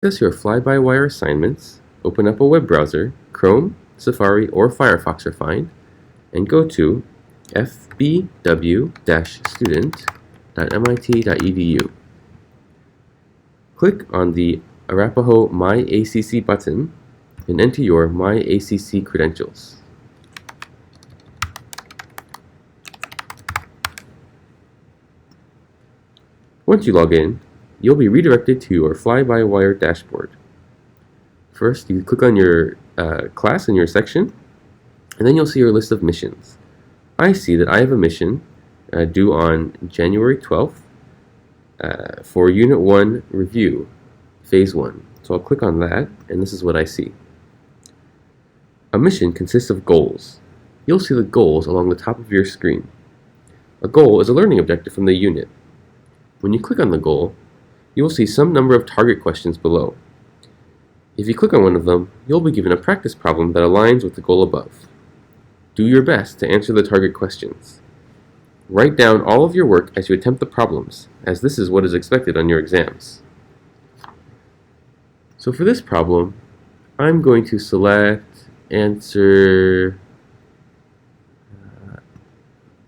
Access your fly-by-wire assignments, open up a web browser, Chrome, Safari, or Firefox are fine, and go to fbw-student.mit.edu. Click on the Arapahoe My ACC button and enter your My ACC credentials. Once you log in, you'll be redirected to your fly-by-wire dashboard. First, you click on your class and your section, and then you'll see your list of missions. I see that I have a mission due on January 12th for Unit 1 Review, Phase 1. So I'll click on that, and this is what I see. A mission consists of goals. You'll see the goals along the top of your screen. A goal is a learning objective from the unit. When you click on the goal, you will see some number of target questions below. If you click on one of them, you'll be given a practice problem that aligns with the goal above. Do your best to answer the target questions. Write down all of your work as you attempt the problems, as this is what is expected on your exams. So for this problem, I'm going to select answer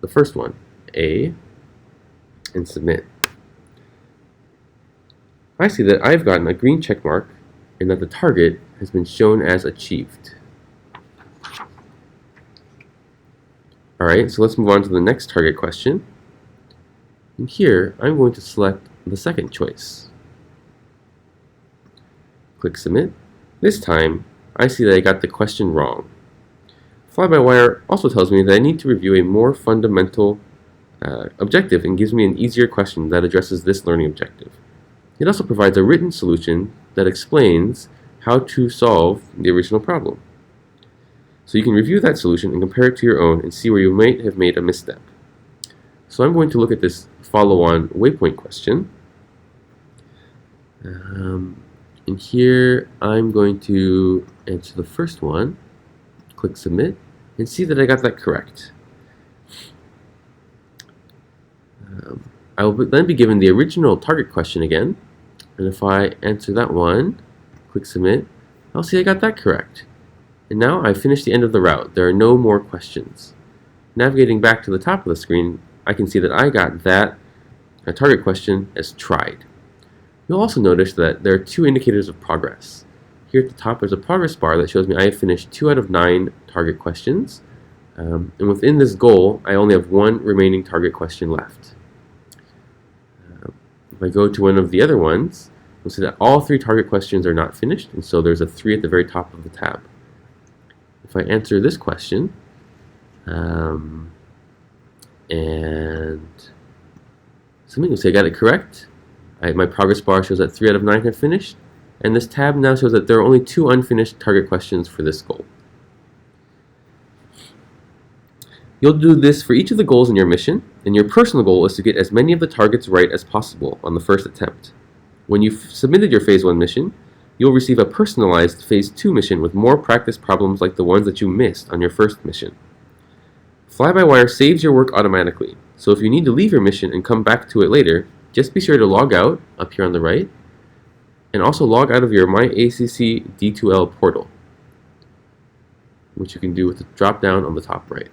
the first one, A, and submit. I see that I've gotten a green check mark and that the target has been shown as achieved. Alright, so let's move on to the next target question. And here, I'm going to select the second choice. Click Submit. This time, I see that I got the question wrong. Fly-by-wire also tells me that I need to review a more fundamental objective and gives me an easier question that addresses this learning objective. It also provides a written solution that explains how to solve the original problem. So you can review that solution and compare it to your own and see where you might have made a misstep. So I'm going to look at this follow-on waypoint question. And here I'm going to answer the first one, click Submit, and see that I got that correct. I will then be given the original target question again, and if I answer that one, click Submit, I'll see I got that correct. And now I've finished the end of the route. There are no more questions. Navigating back to the top of the screen, I can see that I got that target question as tried. You'll also notice that there are two indicators of progress. Here at the top there's a progress bar that shows me I have finished 2 out of 9 target questions. And within this goal, I only have one remaining target question left. If I go to one of the other ones, you'll see that all 3 target questions are not finished, and so there's a 3 at the very top of the tab. If I answer this question, and something will say I got it correct, my progress bar shows that 3 out of 9 have finished, and this tab now shows that there are only 2 unfinished target questions for this goal. You'll do this for each of the goals in your mission, and your personal goal is to get as many of the targets right as possible on the first attempt. When you've submitted your Phase 1 mission, you'll receive a personalized Phase 2 mission with more practice problems like the ones that you missed on your first mission. Fly-by-wire saves your work automatically, so if you need to leave your mission and come back to it later, just be sure to log out up here on the right, and also log out of your My ACC D2L portal, which you can do with the drop down on the top right.